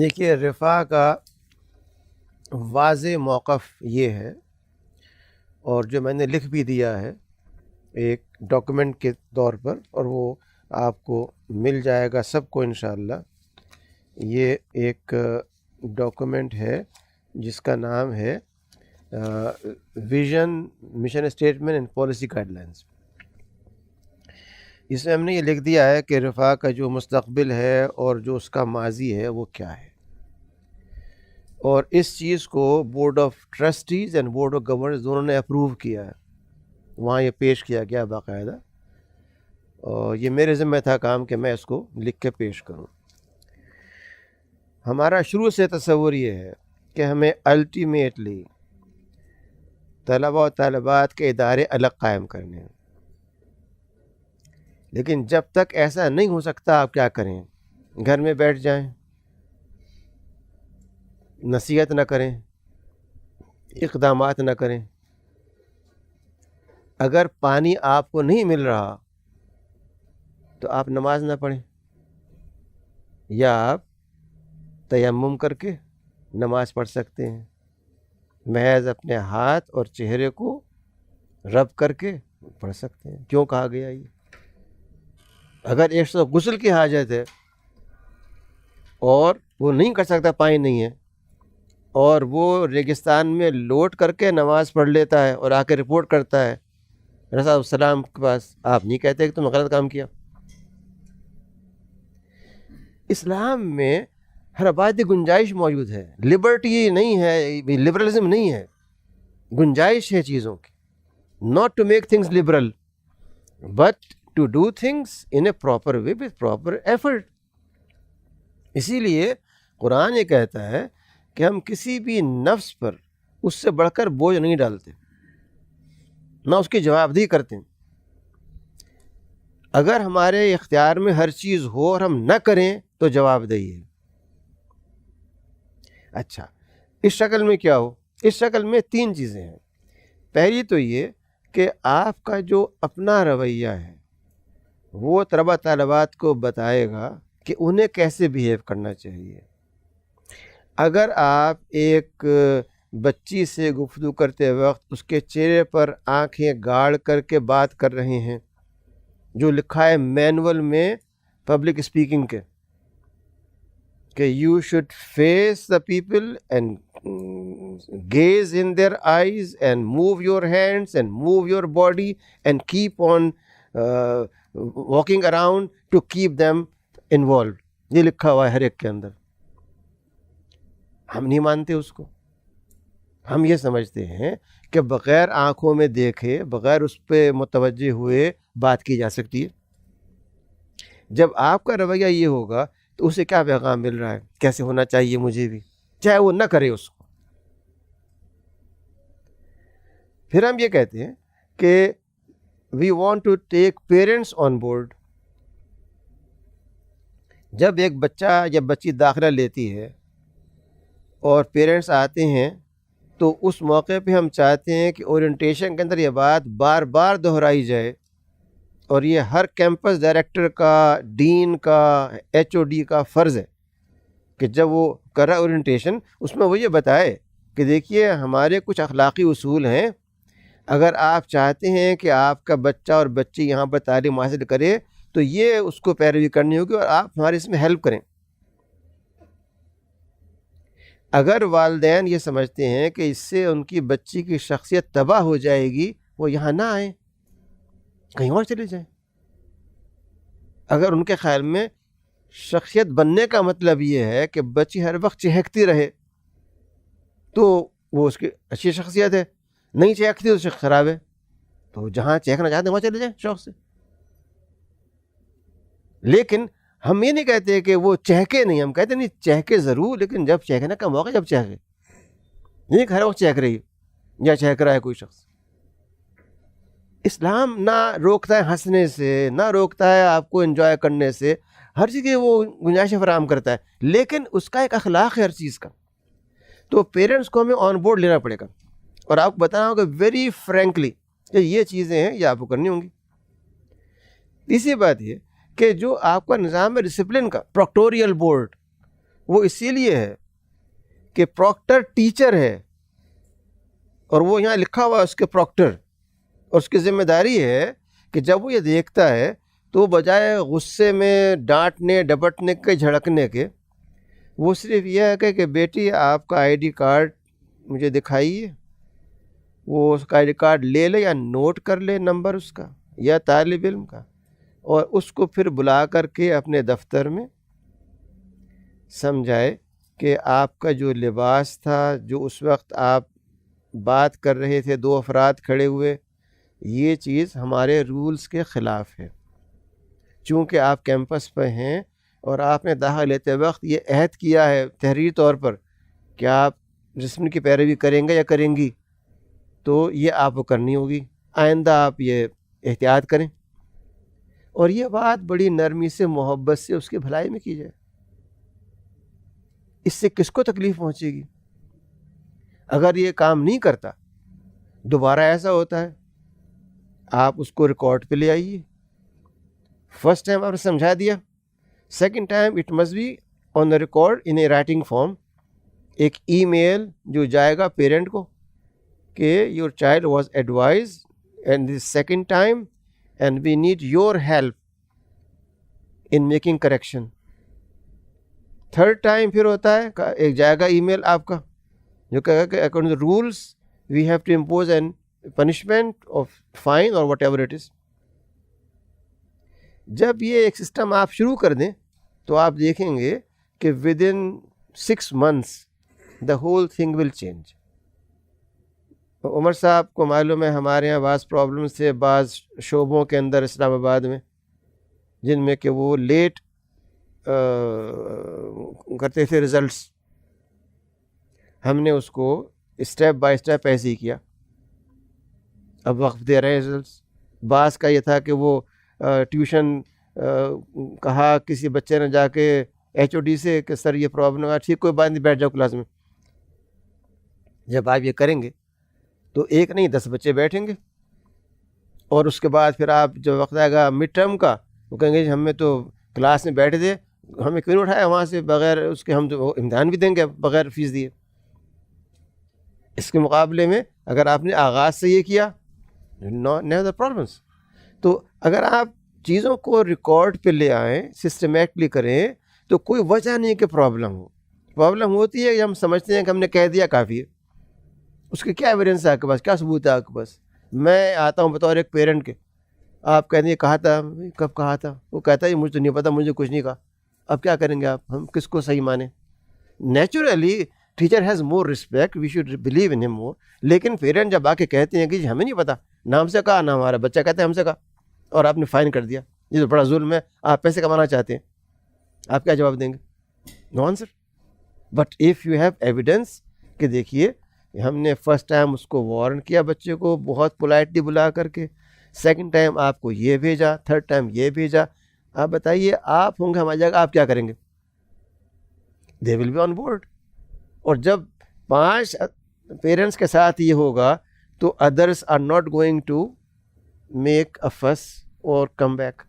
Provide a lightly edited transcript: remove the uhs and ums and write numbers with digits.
دیکھیے رفاع کا واضح موقف یہ ہے، اور جو میں نے لکھ بھی دیا ہے ایک ڈاکومنٹ کے طور پر، اور وہ آپ کو مل جائے گا سب کو انشاءاللہ۔ یہ ایک ڈاکومنٹ ہے جس کا نام ہے vision mission statement and policy guidelines. اس میں ہم نے یہ لکھ دیا ہے کہ رفاع کا جو مستقبل ہے اور جو اس کا ماضی ہے وہ کیا ہے، اور اس چیز کو board of trustees and board of governors دونوں نے اپروو کیا ہے، وہاں یہ پیش کیا گیا باقاعدہ، اور یہ میرے ذمہ تھا کام کہ میں اس کو لکھ کے پیش کروں۔ ہمارا شروع سے تصور یہ ہے کہ ہمیں الٹیمیٹلی طلبہ و طالبات کے ادارے الگ قائم کرنے ہیں، لیکن جب تک ایسا نہیں ہو سکتا آپ کیا کریں؟ گھر میں بیٹھ جائیں، نصیحت نہ کریں، اقدامات نہ کریں۔ اگر پانی آپ کو نہیں مل رہا تو آپ نماز نہ پڑھیں، یا آپ تیمم کر کے نماز پڑھ سکتے ہیں، محض اپنے ہاتھ اور چہرے کو رب کر کے پڑھ سکتے ہیں۔ کیوں کہا گیا یہ؟ اگر ایک شخص غسل کی حاجت ہے اور وہ نہیں کر سکتا، پانی نہیں ہے، اور وہ ریگستان میں لوٹ کر کے نماز پڑھ لیتا ہے اور آ کے رپورٹ کرتا ہے رسول السلام کے پاس، آپ نہیں کہتے کہ تم نے غلط کام کیا؟ اسلام میں ہر بات کی گنجائش موجود ہے، لبرٹی نہیں ہے، لبرلزم نہیں ہے، گنجائش ہے چیزوں کی۔ not to make things liberal but to do things in a proper way with proper effort۔ اسی لیے قرآن یہ کہتا ہے کہ ہم کسی بھی نفس پر اس سے بڑھ کر بوجھ نہیں ڈالتے، نہ اس کی جواب دہی کرتے ہیں۔ اگر ہمارے اختیار میں ہر چیز ہو اور ہم نہ کریں تو جواب دہی ہے۔ اچھا، اس شکل میں کیا ہو؟ اس شکل میں تین چیزیں ہیں۔ پہلی تو یہ کہ آپ کا جو اپنا رویہ ہے وہ طلبہ طالبات کو بتائے گا کہ انہیں کیسے بیہیو کرنا چاہیے۔ اگر آپ ایک بچی سے گفتگو کرتے وقت اس کے چہرے پر آنکھیں گاڑ کر کے بات کر رہے ہیں، جو لکھا ہے مینول میں پبلک اسپیکنگ کے، کہ you should face the people and gaze in their eyes and move your hands and move your body and keep on walking around to keep them involved، یہ لکھا ہوا ہے ہر ایک کے اندر۔ ہم نہیں مانتے اس کو، ہم یہ سمجھتے ہیں کہ بغیر آنکھوں میں دیکھے، بغیر اس پہ متوجہ ہوئے بات کی جا سکتی ہے۔ جب آپ کا رویہ یہ ہوگا تو اسے کیا پیغام مل رہا ہے، کیسے ہونا چاہیے مجھے بھی، چاہے وہ نہ کرے اس کو۔ پھر ہم یہ کہتے ہیں کہ we want to take parents on board. جب ایک بچہ یا بچی داخلہ لیتی ہے اور پیرنٹس آتے ہیں تو اس موقع پہ ہم چاہتے ہیں کہ اورینٹیشن کے اندر یہ بات بار بار دہرائی جائے، اور یہ ہر کیمپس ڈائریکٹر کا، ڈین کا، ایچ او ڈی کا فرض ہے کہ جب وہ کر رہا اورینٹیشن اس میں وہ یہ بتائے کہ دیکھیے ہمارے کچھ اخلاقی اصول ہیں، اگر آپ چاہتے ہیں کہ آپ کا بچہ اور بچی یہاں پر تعلیم حاصل کرے تو یہ اس کو پیروی کرنی ہوگی، اور آپ ہمارے اس میں ہیلپ کریں۔ اگر والدین یہ سمجھتے ہیں کہ اس سے ان کی بچی کی شخصیت تباہ ہو جائے گی، وہ یہاں نہ آئیں، کہیں اور چلے جائیں۔ اگر ان کے خیال میں شخصیت بننے کا مطلب یہ ہے کہ بچی ہر وقت چہکتی رہے تو وہ اس کی اچھی شخصیت ہے، نہیں چہکتی تو شخص خراب ہے، تو جہاں چہکنا چاہتے ہیں وہاں چلے جائیں شوق سے۔ لیکن ہم یہ نہیں کہتے کہ وہ چہکے نہیں، ہم کہتے نہیں چہکے ضرور، لیکن جب چہکنے کا موقع جب چہکے، نہیں کہ ہر وقت چہک رہی ہے یا چہک رہا ہے کوئی شخص۔ اسلام نہ روکتا ہے ہنسنے سے، نہ روکتا ہے آپ کو انجوائے کرنے سے، ہر چیز کی وہ گنجائش فراہم کرتا ہے، لیکن اس کا ایک اخلاق ہے ہر چیز کا۔ تو پیرنٹس کو ہمیں آن بورڈ لینا پڑے گا، اور آپ کو بتانا ہوگا ویری فرینکلی کہ یہ چیزیں ہیں یہ آپ کو کرنی ہوں گی۔ تیسری بات یہ کہ جو آپ کا نظام ہے ڈسپلن کا، پروکٹوریل بورڈ، وہ اسی لیے ہے کہ پروکٹر ٹیچر ہے اور وہ یہاں لکھا ہوا ہے اس کے پروکٹر، اور اس کی ذمہ داری ہے کہ جب وہ یہ دیکھتا ہے تو بجائے غصے میں ڈانٹنے ڈپٹنے کے جھڑکنے کے، وہ صرف یہ ہے کہ بیٹی آپ کا آئی ڈی کارڈ مجھے دکھائیے، وہ اس کا آئی ڈی کارڈ لے لے یا نوٹ کر لے نمبر اس کا یا طالب علم کا، اور اس کو پھر بلا کر کے اپنے دفتر میں سمجھائے کہ آپ کا جو لباس تھا، جو اس وقت آپ بات کر رہے تھے 2 افراد کھڑے ہوئے، یہ چیز ہمارے رولز کے خلاف ہے۔ چونکہ آپ کیمپس پہ ہیں اور آپ نے داخلہ لیتے وقت یہ عہد کیا ہے تحریری طور پر کہ آپ ڈسپلن کی پیروی کریں گے یا کریں گی، تو یہ آپ کو کرنی ہوگی، آئندہ آپ یہ احتیاط کریں، اور یہ بات بڑی نرمی سے محبت سے اس کی بھلائی میں کی جائے۔ اس سے کس کو تکلیف پہنچے گی؟ اگر یہ کام نہیں کرتا، دوبارہ ایسا ہوتا ہے، آپ اس کو ریکارڈ پہ لے آئیے۔ فرسٹ ٹائم آپ نے سمجھا دیا، second time it must be on the record in a writing form, ایک ای میل جو جائے گا پیرنٹ کو کہ your child was advise and this second time and we need your help in making correction. Third time پھر ہوتا ہے ایک جائے گا ای میل آپ کا جو کہے گا کہ according to rules we have to impose an punishment of fine اور واٹ ایور اٹ از۔ جب یہ ایک سسٹم آپ شروع کر دیں تو آپ دیکھیں گے کہ with in 6 months the whole thing will change. Umar Sahab کو معلوم ہے ہمارے یہاں بعض پرابلمس تھے بعض شعبوں کے اندر اسلام آباد میں، جن میں کہ وہ لیٹ کرتے تھے رزلٹس۔ ہم نے اس کو اسٹیپ بائی اسٹیپ ایسے ہی کیا، اب وقت دے رہے ہیں رزلٹس۔ بعض کا یہ تھا کہ وہ ٹیوشن کہا کسی بچے نے جا کے ایچ او ڈی سے کہ سر یہ پرابلم ہے، ٹھیک کوئی بات نہیں بیٹھ جاؤ کلاس میں۔ جب آپ یہ کریں گے تو ایک نہیں 10 بچے بیٹھیں گے، اور اس کے بعد پھر آپ جب وقت آئے گا مڈ ٹرم کا وہ کہیں گے جی ہمیں تو کلاس میں بیٹھے تھے، ہمیں کیوں نہیں اٹھایا وہاں سے بغیر اس کے، ہم تو امتحان بھی دیں گے بغیر فیس دیے۔ اس کے مقابلے میں اگر آپ نے آغاز سے یہ کیا نیو دا پرابلمس۔ تو اگر آپ چیزوں کو ریکارڈ پہ لے آئیں، سسٹمیٹکلی کریں، تو کوئی وجہ نہیں کہ پرابلم ہو۔ پرابلم ہوتی ہے کہ ہم سمجھتے ہیں کہ ہم نے کہہ دیا کافی ہے، اس کی کیا ایویڈنس ہے آپ کے پاس، کیا ثبوت ہے آپ کے پاس؟ میں آتا ہوں بطور ایک پیرنٹ کے، آپ کہتے ہیں کہا تھا، کب کہا تھا؟ وہ کہتا ہے مجھے تو نہیں پتہ، مجھے کچھ نہیں کہا۔ اب کیا کریں گے آپ؟ ہم کس کو صحیح مانیں؟ Naturally teacher has more respect, we should believe in him more, لیکن پیرنٹ جب آ کے کہتے ہیں کہ جی ہمیں نہیں پتہ، نہ ہم سے کہا نہ ہمارا بچہ کہتا ہے ہم سے کہا، اور آپ نے فائن کر دیا، یہ تو بڑا ظلم ہے، آپ پیسے کمانا چاہتے ہیں، آپ کیا جواب دیں گے؟ No answer. But if you have evidence کہ دیکھیے ہم نے فرسٹ ٹائم اس کو وارن کیا بچے کو بہت پولائٹلی بلا کر کے، سیکنڈ ٹائم آپ کو یہ بھیجا، تھرڈ ٹائم یہ بھیجا، آپ بتائیے آپ ہوں گے ہماری جگہ آپ کیا کریں گے؟ They will be on board. اور جب 5 پیرنٹس کے ساتھ یہ ہوگا تو others are not going to make a fuss اور کم بیک۔